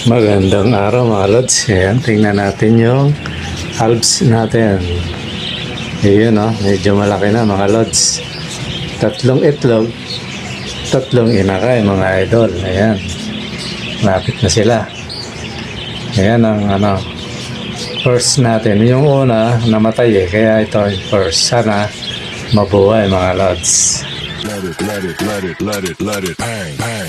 Magandang araw mga lods. Ayan, tingnan natin yung alps natin. Ayan o, medyo malaki na mga lods. 3 itlog, 3 inakay mga idol. Ayan, lapit na sila. Ayan ang first natin. Yung una namatay kaya ito yung first. Sana mabuhay mga lods. Let it, bang, bang.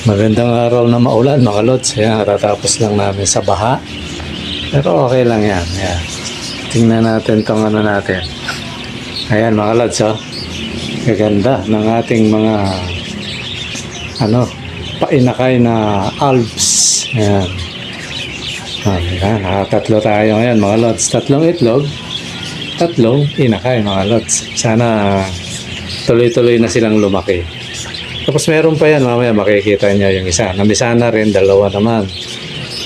Magandang araw na maulan mga lods. Ayan, katatapos lang namin sa baha. Pero okay lang yan. Ayan. Tingnan natin tong natin. Ayan mga lods, oh. Gaganda ng ating mga painakay na alps. Ayan. Ayan, tatlo tayo ngayon mga lods. 3 itlog, 3 inakay mga lods. Sana tuloy-tuloy na silang lumaki. Tapos meron pa yan, mamaya makikita nyo yung isa. Namisa na rin, 2 naman.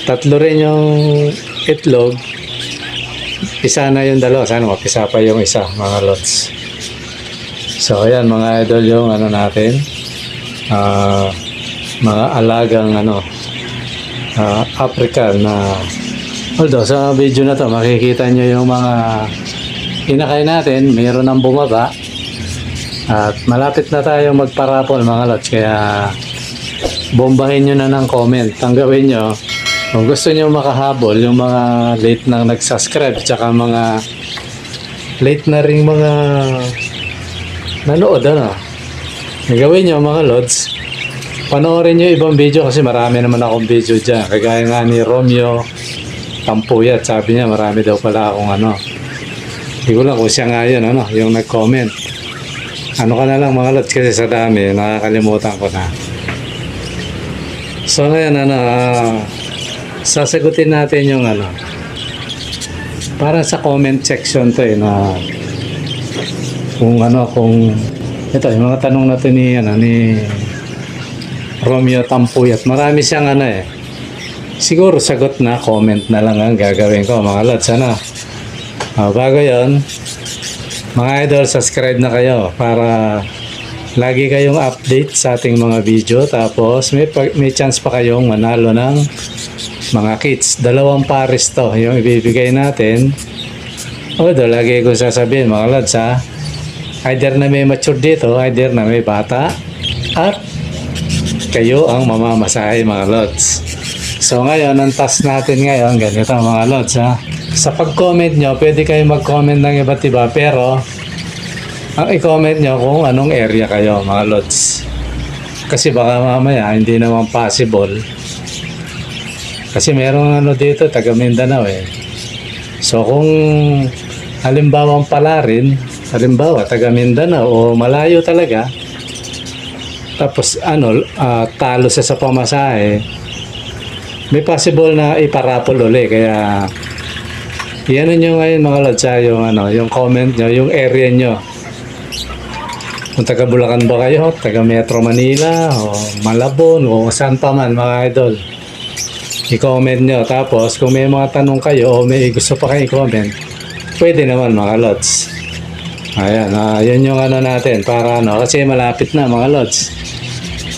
3 rin yung itlog. Isa na yung 2. Sana mapisa pa yung isa, mga lots. So, ayan mga idol yung natin. Mga alagang African na although sa video na to makikita nyo yung mga inakay natin. Mayroon ng bumaba. At malapit na tayo magparapol mga lods, kaya bombahin nyo na ng comment. Ang gawin nyo, kung gusto nyo makahabol yung mga late na nag-subscribe tsaka mga late na ring mga nanood ang gawin nyo mga lods, panoorin nyo ibang video kasi marami naman akong video dyan. Kagaya nga ni Romeo Tampuyat, sabi niya marami daw pala akong hindi ko lang kung siya nga yun yung nag-comment. Ka na lang mga lods kasi sa dami nakakalimutan ko na. So ngayon sasagutin natin yung para sa comment section to na kung ito yung mga tanong natin ni Romeo Tampuyat. Marami siyang siguro sagot na comment na lang ang gagawin ko mga lods. Bago yon mga idol, subscribe na kayo para lagi kayong update sa ating mga video. Tapos may chance pa kayong manalo ng mga kits. 2 pares to yung ibibigay natin. Lagi ko sasabihin mga lods either na may mature dito, either na may bata, at kayo ang mamamasahe mga lods. So ngayon, ang task natin ngayon ganito mga lods Sa pag-comment nyo, pwede kayo mag-comment ng iba't iba, pero ang i-comment nyo kung anong area kayo mga lods. Kasi baka mamaya hindi naman possible. Kasi merong dito, taga Mindanao So kung halimbawa Palarin, taga Mindanao o malayo talaga, tapos talo siya sa pamasahe, may possible na iparapol uli. Kaya yan nyo ngayon mga lods yung comment nyo, yung area nyo. Kung taga Bulacan ba kayo, taga Metro Manila o Malabon o saan pa man mga idol, i-comment nyo. Tapos kung may mga tanong kayo o may gusto pa kayo i-comment, pwede naman mga lods. Ayan, yun yung natin para kasi malapit na mga lods.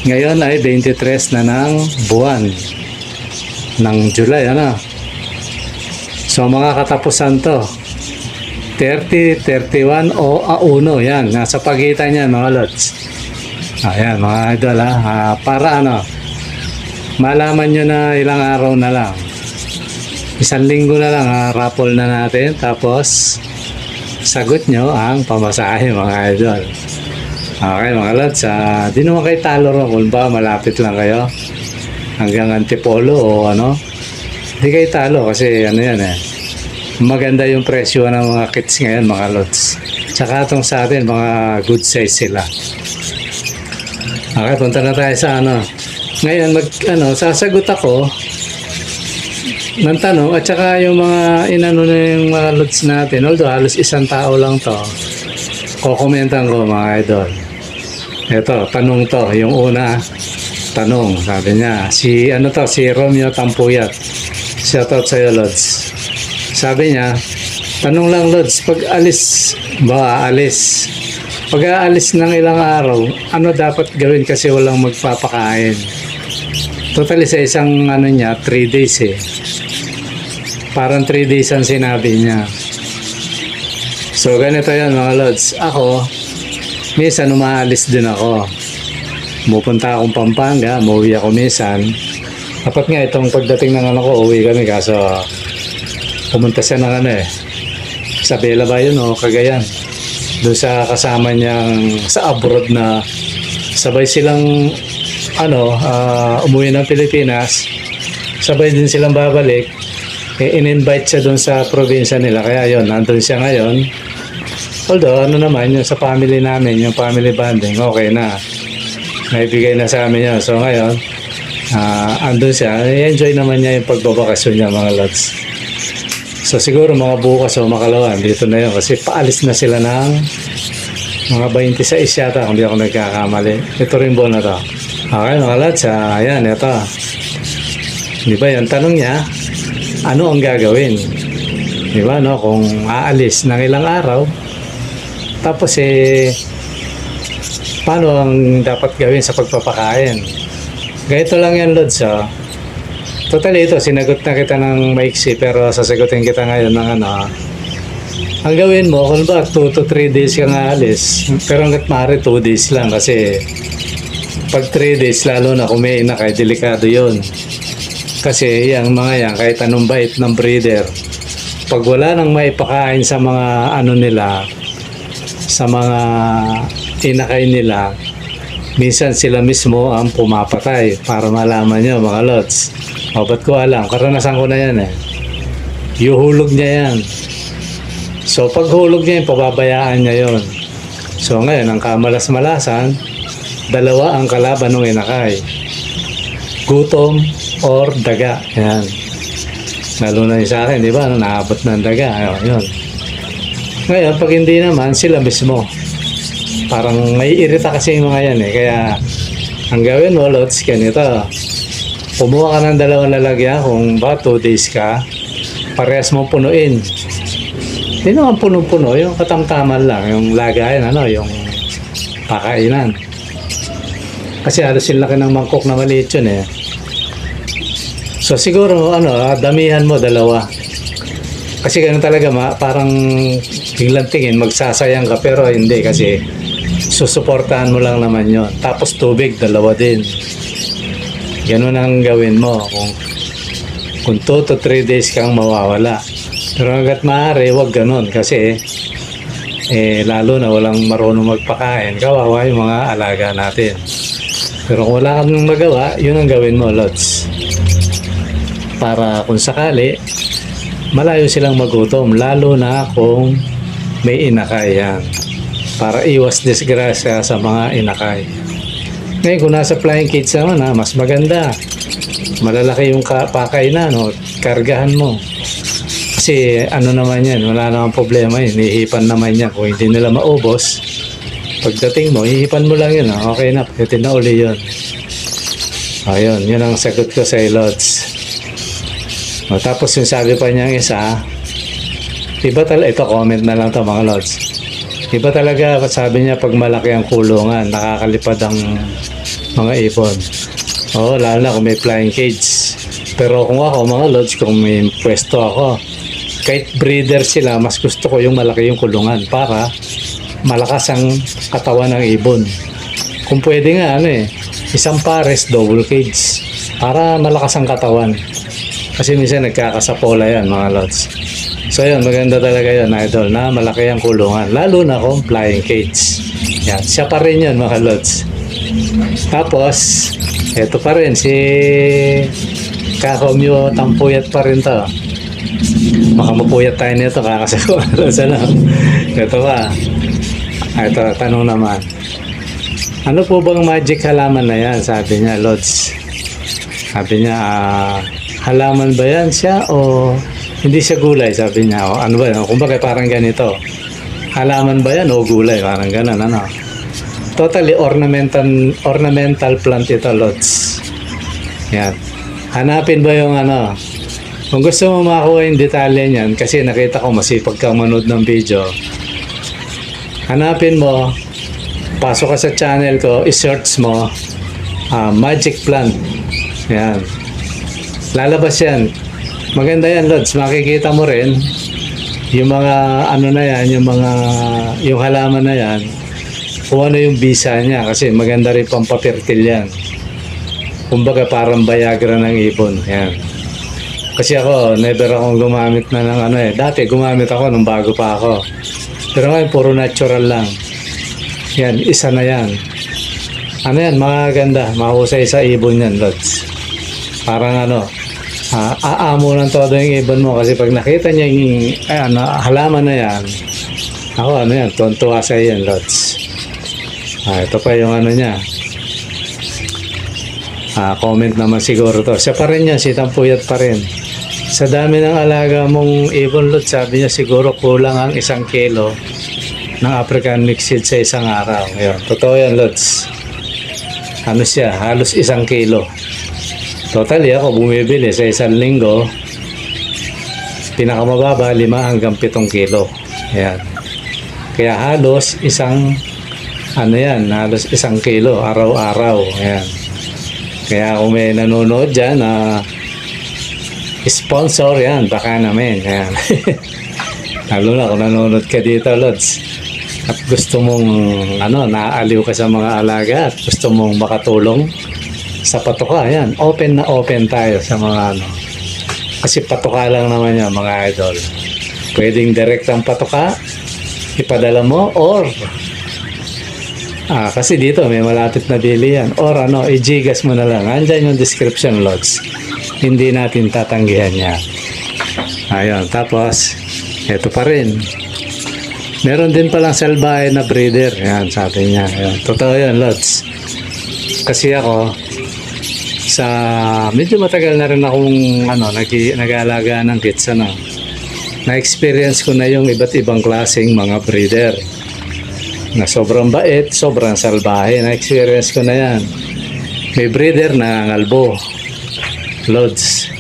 Ngayon ay 23 na ng buwan ng July So mga katapusan to 30, 31 o 1, yan nasa pagitan yan mga lods. Ayan mga idol para malaman nyo na ilang araw na lang, 1 linggo na lang raffle na natin. Tapos sagot nyo ang pamasahe mga idol. Okay mga lods, di naman kayo talo ron kung ba malapit lang kayo hanggang Antipolo o hindi kayo talo kasi yan maganda yung presyo ng mga kits ngayon mga lods. Tsaka itong sa atin mga good size sila. Okay, punta na tayo sa ngayon sasagot ako ng tanong at saka yung mga na yung mga lods natin. Although halos 1 tao lang to, kokomentan ko mga idol. Ito, tanong to, yung una tanong, sabi niya si Romeo Tampuyat. Shoutout sa'yo lods. Sabi niya, tanong lang lods, pag alis Pag aalis ng ilang araw, ano dapat gawin kasi walang magpapakain? Totally sa isang ano niya, 3 days eh. Parang 3 days ang sinabi niya. So ganito yan mga lods. Ako, minsan umaalis din ako. Pupunta akong Pampanga, umuwi ako minsan. Dapat nga itong pagdating ng ano ko, uwi kami kaso pumunta siya ng ano eh. Sa Bela ba yun o Cagayan? Doon sa kasama niyang sa abroad na sabay silang umuwi ng Pilipinas. Sabay din silang babalik. In-invite siya doon sa probinsya nila. Kaya yon nandun siya ngayon. Although ano naman yung sa family namin, yung family bonding, okay na. Naibigay na sa amin yun. So ngayon, andun siya. I-enjoy naman niya yung pagbabakasyon niya mga lods. So siguro mga bukas o makalawan dito na yun kasi paalis na sila ng mga 26 yata kung di ako nagkakamali. Ito rin buwan na to. Okay mga lods, ayan ito. Di ba yung tanong niya, ano ang gagawin? Di ba no? Kung aalis ng ilang araw, tapos paano ang dapat gawin sa pagpapakain? Ganito lang yan lods Totally ito, sinagot na kita ng maiksi pero sasagutin kita ngayon ng ano. Ang gawin mo, kung ba 2 to 3 days kang aalis, pero hanggat maaari 2 days lang kasi pag 3 days lalo na kung may inakay, delikado yun. Kasi yung mga yan, kahit anong bait ng breeder, pag wala nang maipakain sa mga ano nila, sa mga inakay nila, minsan sila mismo ang pumapatay para malaman nyo mga lods. O ba't ko alam? Karanasan ko na yan eh. Yuhulog niya yan. So pag hulog niya yun, pababayaan niya yun. So ngayon, ang kamalas-malasan, dalawa ang kalaban ng inakay. Gutom or daga. Yan. Lalo na yung sa akin, di ba? Naabot ng daga. Ayun. Ngayon, pag hindi naman, sila mismo. Parang may irita kasi yung mga yan eh. Kaya, ang gawin mo, lods, ganito. Kumuha ka ng 2 lalagyan kung ba 2 days ka, parehas mo punuin. Hindi naman puno-puno, yung katamtaman lang, yung lagayan, yung pakainan. Kasi halos yung laki ng mangkok na maliit yun eh. So siguro, damihan mo 2. Kasi ganun talaga, parang biglang tingin, magsasayang ka, pero hindi kasi susuportahan mo lang naman yun. Tapos tubig, 2 din. Ganun ang gawin mo kung 2 to 3 days kang mawawala. Pero hanggat maaari, wag ganun kasi lalo na walang marunong magpakain, kawawa yung mga alaga natin. Pero kung wala kang magawa, yun ang gawin mo, lods. Para kung sakali, malayo silang magutom, lalo na kung may inakay yan. Para iwas disgrasya sa mga inakay. Ngayon, kung nasa flying cage naman, mas maganda. Malalaki yung pakainan, kargahan mo. Kasi naman yan, wala namang problema yun. Ihipan naman yan. Kung hindi nila maubos, pagdating mo, ihipan mo lang yun. Okay na, pwede na uli yun. Ayun, yun ang sagot ko sa lods. Tapos yung sabi pa niyang isa, iba talaga, ito comment na lang to mga lods. Iba talaga, sabi niya pag malaki ang kulungan, nakakalipad ang mga ipon. Lalo na kung may flying cage. Pero kung ako, mga lods, kung may pwesto ako, kahit breeder sila, mas gusto ko yung malaki yung kulungan para malakas ang katawan ng ibon. Kung pwede nga, isang pares, double cage para malakas ang katawan. Kasi minsan nagkakasapola yan, mga lods. So yun, maganda talaga yun, idol, na malaki ang kulungan. Lalo na kung flying cage. Yan, siya pa rin yun, mga lods. Tapos, eto pa rin, si Kakomyo Tampuyat pa rin to. Baka mapuyat tayo nito, kakasagot. Ito pa. Ito, tanong naman. Ano po bang magic halaman na yan? Sabi niya, lods. Sabi niya, halaman ba yan siya o hindi siya gulay? Sabi niya, ano ba yan? Kumbaga parang ganito. Halaman ba yan o gulay? Parang ganun, Totally ornamental plant ito, lods. Yan. Hanapin ba yung kung gusto mo makakuha yung detalye niyan, kasi nakita ko masipag kang manood ng video, hanapin mo pasok ka sa channel ko, i-search mo magic plant. Yan. Lalabas yan. Maganda yan, Lods. Makikita mo rin yung mga ano na yan, yung halaman na yan, kung ano yung bisa niya kasi maganda rin pampapertil yan. Kumbaga parang Viagra ng ibon. Yan. Kasi ako, never akong gumamit na ng ano eh. Dati gumamit ako nung bago pa ako. Pero ngayon, puro natural lang. Yan, isa na yan. Ano yan, maganda. Mahusay sa ibon yan, Lods. Parang ano, aamo ng todo yung ibon mo kasi pag nakita niya yung halaman na yan, ako ano yan, tuwan-tuwa sa yan, Lods. Ito pa yung ano niya. Comment naman siguro to. Siya pa rin yan, si Tampuyat pa rin. Sa dami ng alaga mong ibon, Lods, sabi niya siguro kulang ang 1 kilo ng African mixed sa isang araw. Ayun, totoo yan, Lods. Ano siya, halos 1 kilo. Totally ako bumibili sa 1 linggo, pinakamababa 5 hanggang 7 kilo. Ayan. Kaya halos halos 1 kilo araw-araw. Ayan. Kaya kung may nanonood dyan sponsor yan, baka namin. Ayan. Lalo na kung nanonood ka dito, Lods, at gusto mong naaaliw ka sa mga alaga at gusto mong makatulong sa patuka, yan. Open na open tayo sa mga kasi patuka lang naman yan, mga idol. Pwedeng direct ang patuka, ipadala mo, or kasi dito may malapit na bili yan. Or i-gigas mo na lang. Andyan yung description, Lods. Hindi natin tatanggihan yan. Ayun, tapos, ito pa rin. Meron din palang salbahe na breeder. Yan, sabi niya. Ayun. Totoo yan, Lods. Kasi ako, medyo matagal na rin akong nag-aalaga ng kids, na-experience ko na yung iba't ibang klaseng mga breeder na sobrang bait, sobrang salbahe. Na-experience ko na yan. May breeder na ngalbo, Lods.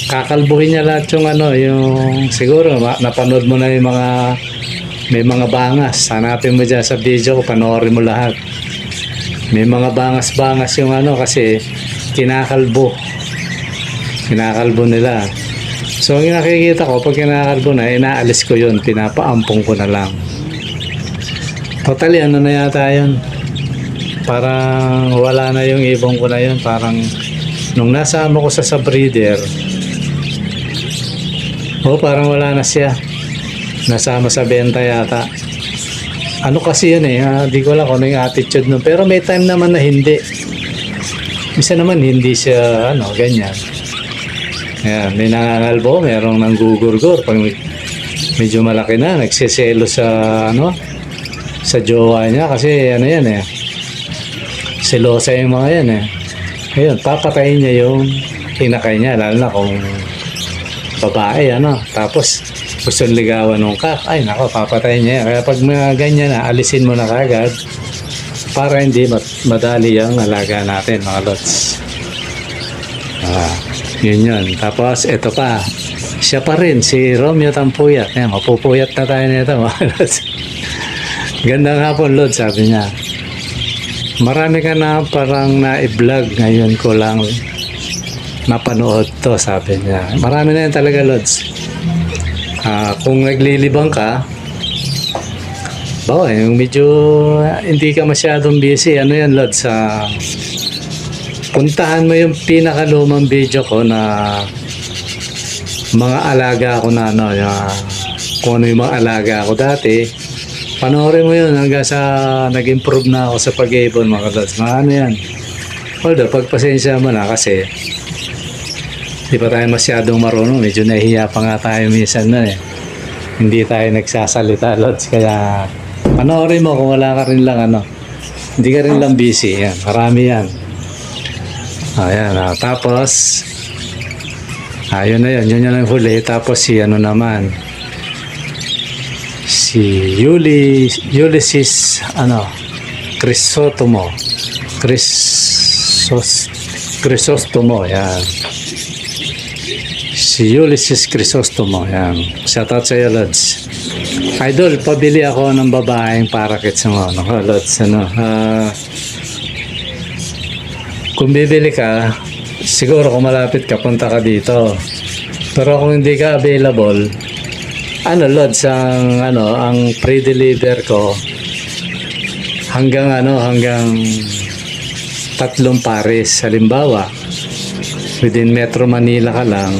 Kakalbuhin niya lahat yung siguro napanood mo na yung may mga bangas. Hanapin mo dyan sa video ko, panoorin mo lahat. May mga bangas-bangas yung kasi kinakalbo nila. So ang nakikita ko, pag kinakalbo na, inaalis ko yun, pinapaampong ko na lang. Totally na yata yun, parang wala na yung ibon ko na yun. Parang nung nasama ko sa breeder, parang wala na siya, nasama sa benta yata. Kasi yun di ko alam kung ano yung attitude nun, pero may time naman na hindi. Isa naman hindi siya ganyan. Ayan, may nangangalbo, merong nanggugurgur. Pag medyo malaki na, nagsiselo sa jowa niya kasi yan selosa yung mga yan Ayun, papatayin niya yung hinakay niya, lalo na kung babae tapos gusto ligawan ng kak, ay nako, papatayin niya. Kaya pag ganyan na, alisin mo na kagad para hindi madali ang alaga natin, mga Lods. Yun. Tapos ito pa, siya pa rin, si Romeo Tampuyat. Mapupuyat na tayo nito, mga Lods. Gandang hapon, Lods, sabi niya. Marami ka na parang na-vlog, ngayon ko lang napanood to, sabi niya. Marami na yan talaga, Lods. Kung naglilibang ka, yung medyo hindi ka masyadong busy, yan, Lods, puntahan mo yung pinakalumang video ko na mga alaga ko na kung ano yung mga alaga ko dati. Panoorin mo yun hanggang sa nag-improve na ako sa pag-ibon, mga Lods. Yan. Although, pagpasensya mo na kasi di pa tayo masyadong marunong, medyo nahihiya pa nga tayo minsan hindi tayo nagsasalita, Lods. Kaya panoorin mo kung wala ka rin lang hindi ka rin lang busy. Yan, marami yan. Ayan, tapos yun na yun yung huli. Tapos si naman, si Ulysses Crisostomo, yan. Si Ulysses Crisostomo, yan. Shout out sa iyo, Lods. Idol, pabili ako ng babaeng parakit sa mga lods. Kung bibili ka, siguro kung malapit ka, punta ka dito. Pero kung hindi ka available, lods, ang pre-deliver ko hanggang 3 pares. Halimbawa, within Metro Manila ka lang,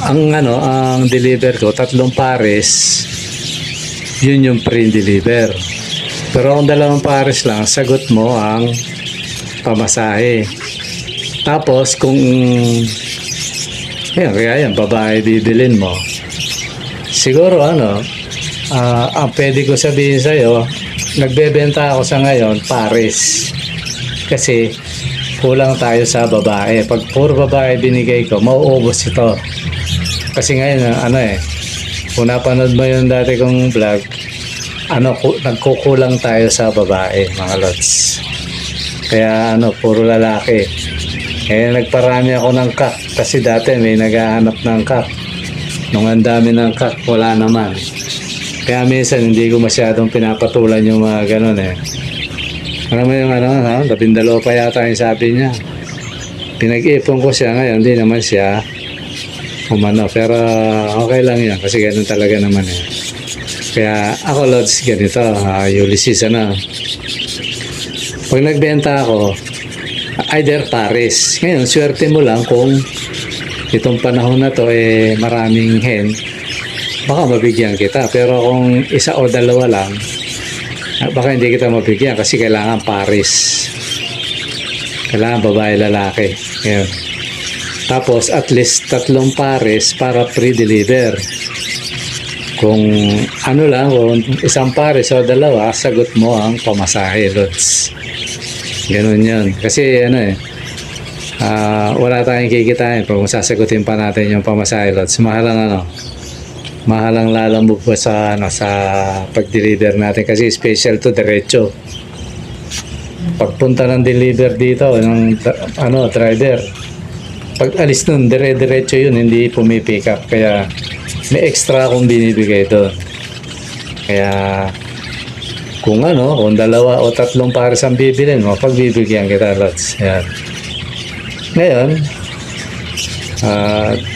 ang deliver ko 3 pares, yun yung pre-deliver. Pero kung 2 pares lang, sagot mo ang pamasahe. Tapos kung kaya yan, babae bibilin mo, siguro ang pwede ko sabihin sa'yo, nagbebenta ako sa ngayon pares, kasi kulang tayo sa babae. Pag puro babae binigay ko, mauubos ito. Kasi ngayon, kung napanood mo yung dati kong vlog, nagkukulang tayo sa babae, mga lods. Kaya puro lalaki. Nagparami ako ng kak, kasi dati may naghahanap ng kak. Nung ang dami ng kak, wala naman. Kaya minsan hindi ko masyadong pinapatulan yung mga ganun Alam mo yung 12 pa yata yung sabi niya. Pinag-ipon ko siya ngayon, hindi naman siya pero okay lang yan kasi ganun talaga naman Kaya ako, lods, ganito, Ulysses, pag nagbenta ako, either pares. Ngayon, swerte mo lang kung itong panahon na to maraming hen, baka mabigyan kita. Pero kung 1 o 2 lang, baka hindi kita mabigyan kasi kailangan pares. Kailangan babae, lalaki. Ngayon. Tapos at least 3 pares para pre-deliver. Kung kung 1 pares o 2, sagot mo ang pamasahe, lods. Ganun yun. Kasi wala tayong kikitain kung sasagutin pa natin yung pamasahe, lods. Mahalang lalamog pa sa pag-deliver natin kasi special to, diretso. Pagpunta ng deliver dito ng driver, pag alis nun, dire-diretso yun, hindi pumipick up. Kaya may extra akong binibigay doon. Kaya kung 2 o 3 pares ang bibilin mo, pagbibigyan kita, lods. Yan. Ngayon,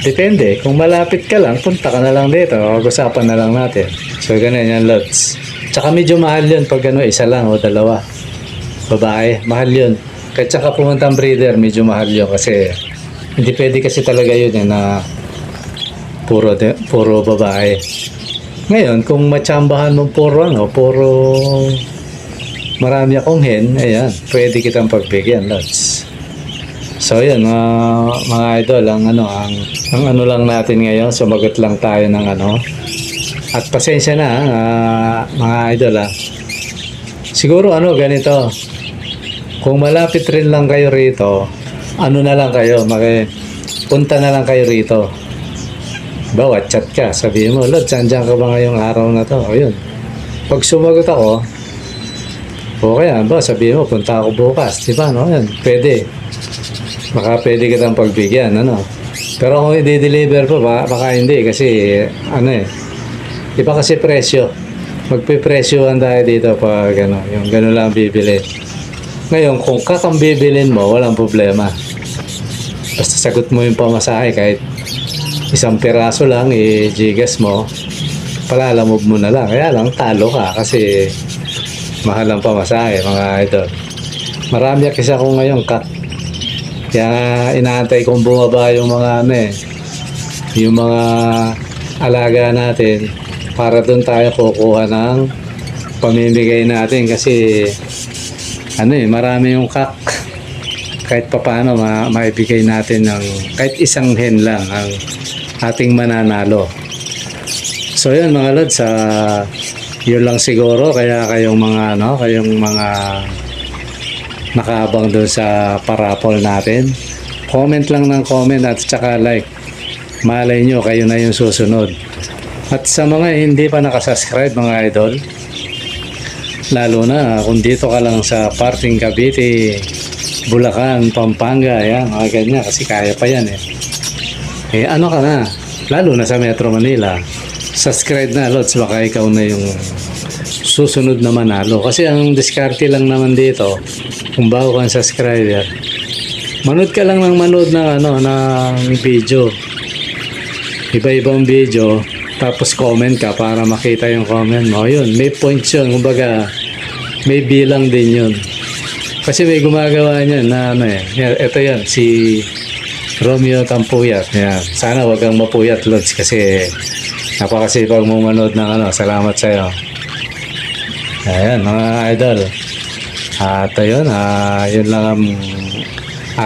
depende. Kung malapit ka lang, punta ka na lang dito. Pag-usapan na lang natin. So, ganun yan, lods. Tsaka medyo mahal yun pag 1 lang o 2. Babae, mahal yun. Kahit saka pumunta ang breeder, medyo mahal yun kasi hindi pwede kasi talaga yun na puro babae. Ngayon, kung matsambahan mo puro marami akong hen, ayan, pwede kitang pagbigyan, lods. So, yun, mga idol, ang lang natin ngayon, sumagot lang tayo ng at pasensya na, mga idol, siguro, ganito, kung malapit rin lang kayo rito, na lang kayo, punta na lang kayo rito. Bawa, chat ka, sabihin mo, Lord, saan ka ba ngayong araw na to? Ayun. Pag sumagot ako, okay sabihin mo, punta ako bukas. Diba, Yan, pwede. Baka pwede kitang pagbigyan, Pero kung i-deliver po, baka hindi, kasi, iba kasi presyo. Magpipresyohan tayo dito pag, yung gano'n lang bibili. Ngayon, kung kakang bibilin mo, walang problema. Basta sagot mo yung pamasahe, kahit 1 piraso lang, i-gigas mo, palalamog mo na lang. Kaya lang, talo ka kasi mahal ang pamasahe, mga idol. Marami kasi ako ngayon, kaya inaantay kong bumaba yung mga yung mga alaga natin para doon tayo kukuha ng pamimigay natin kasi marami yung kahit papaano maibigay natin ng kahit 1 hen lang ang ating mananalo. So yun, mga lods, yun lang siguro. Kaya kayong mga nakaabang doon sa parapol natin, comment lang ng comment at saka like. Malay nyo, kayo na yung susunod. At sa mga hindi pa nakasubscribe, mga idol, lalo na kung dito ka lang sa parting Cavite, Bulacan, Pampanga, yan, mga ganyan, kasi kaya pa yan ka na, lalo na sa Metro Manila, subscribe na, Lods. Baka ikaw na yung susunod na manalo. Kasi ang diskarte lang naman dito, kung bago kang subscriber, manood ka lang ng manood ng, ng video. Iba-ibang video, tapos comment ka para makita yung comment mo. Yun, may points yun. Kumbaga, may bilang din yun. Kasi may gumagawa niyan na ito yan, si Romeo Tampuyat. Yan. Sana wag kang mapuyat, Lods, kasi napakasipag mong manood ng Salamat sa'yo. Ayan, mga idol. At ayun, yun lang ang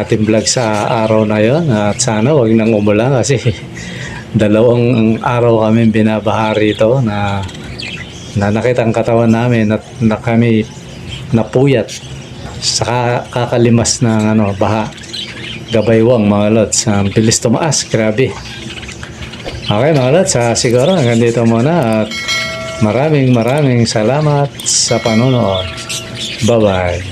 ating vlog sa araw na yun. At sana wag nang umulan kasi dalawang araw kami binabaha rito na nakita ang katawan namin at na kami napuyat sa kakalimas ng baha. Gabaywang, mga Lods. Ang bilis tumaas, grabe. Okay, mga Lods, siguro hanggang dito muna at maraming salamat sa panonood. Bye-bye.